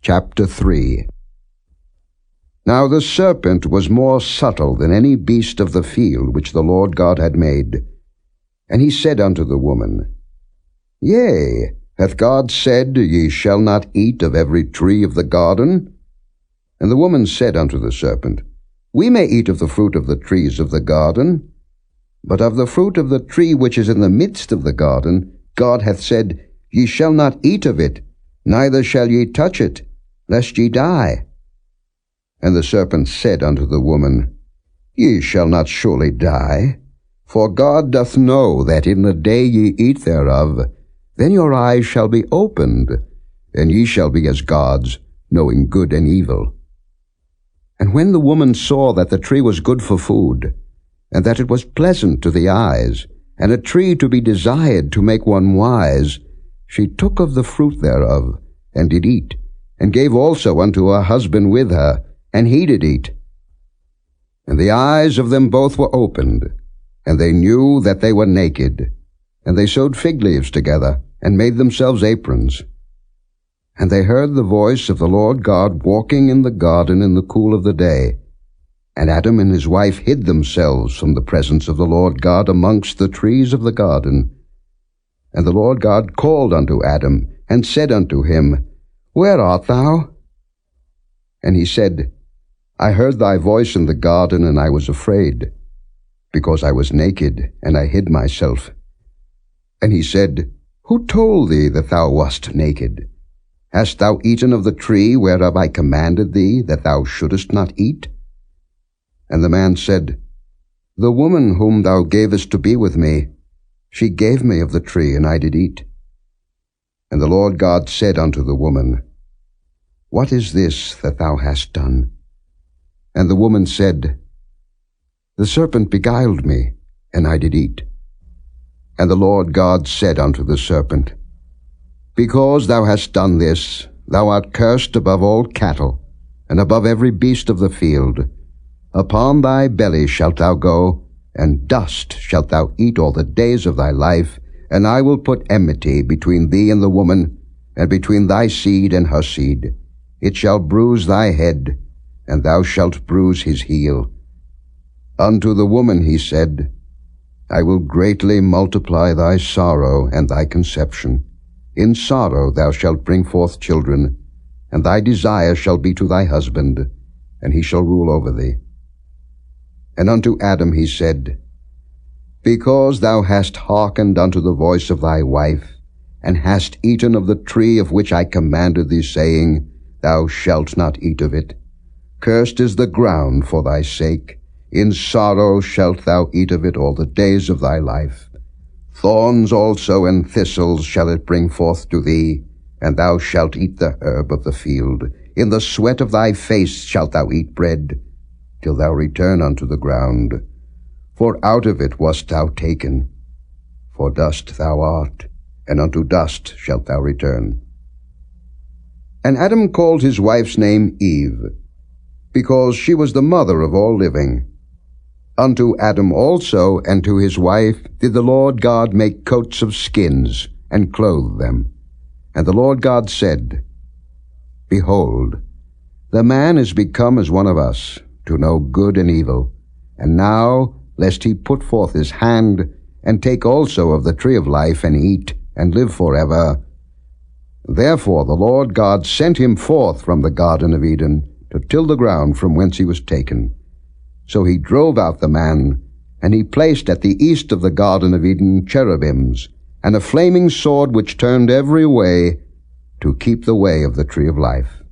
Chapter 3. Now the serpent was more subtle than any beast of the field which the Lord God had made. And he said unto the woman, Yea, hath God said, Ye shall not eat of every tree of the garden? And the woman said unto the serpent, We may eat of the fruit of the trees of the garden, but of the fruit of the tree which is in the midst of the garden, God hath said, Ye shall not eat of it, neither shall ye touch it, lest ye die. And the serpent said unto the woman, Ye shall not surely die, for God doth know that in the day ye eat thereof, then your eyes shall be opened, and ye shall be as gods, knowing good and evil. And when the woman saw that the tree was good for food, and that it was pleasant to the eyes, and a tree to be desired to make one wise, she took of the fruit thereof, and did eat, and gave also unto her husband with her, and he did eat. And the eyes of them both were opened, and they knew that they were naked. And they sewed fig leaves together, and made themselves aprons. And they heard the voice of the Lord God walking in the garden in the cool of the day. And Adam and his wife hid themselves from the presence of the Lord God amongst the trees of the garden. And the Lord God called unto Adam, and said unto him, Where art thou? And he said, I heard thy voice in the garden, and I was afraid, because I was naked, and I hid myself. And he said, Who told thee that thou wast naked? Hast thou eaten of the tree whereof I commanded thee that thou shouldest not eat? And the man said, The woman whom thou gavest to be with me, she gave me of the tree, and I did eat. And the Lord God said unto the woman, What is this that thou hast done? And the woman said, The serpent beguiled me, and I did eat. And the Lord God said unto the serpent, Because thou hast done this, thou art cursed above all cattle, and above every beast of the field. Upon thy belly shalt thou go, and dust shalt thou eat all the days of thy life, and I will put enmity between thee and the woman, and between thy seed and her seed. It shall bruise thy head, and thou shalt bruise his heel. Unto the woman he said, I will greatly multiply thy sorrow and thy conception. In sorrow thou shalt bring forth children, and thy desire shall be to thy husband, and he shall rule over thee. And unto Adam he said, Because thou hast hearkened unto the voice of thy wife, and hast eaten of the tree of which I commanded thee, saying, Thou shalt not eat of it. Cursed is the ground for thy sake. In sorrow shalt thou eat of it all the days of thy life. Thorns also and thistles shall it bring forth to thee, and thou shalt eat the herb of the field. In the sweat of thy face shalt thou eat bread, till thou return unto the ground. For out of it wast thou taken. For dust thou art, and unto dust shalt thou return. And Adam called his wife's name Eve, because she was the mother of all living. Unto Adam also and to his wife did the Lord God make coats of skins, and clothe them. And the Lord God said, Behold, the man is become as one of us, to know good and evil. And now, lest he put forth his hand, and take also of the tree of life, and eat, and live forever. Therefore the Lord God sent him forth from the Garden of Eden, to till the ground from whence he was taken. So he drove out the man, and he placed at the east of the Garden of Eden cherubims, and a flaming sword which turned every way, to keep the way of the tree of life.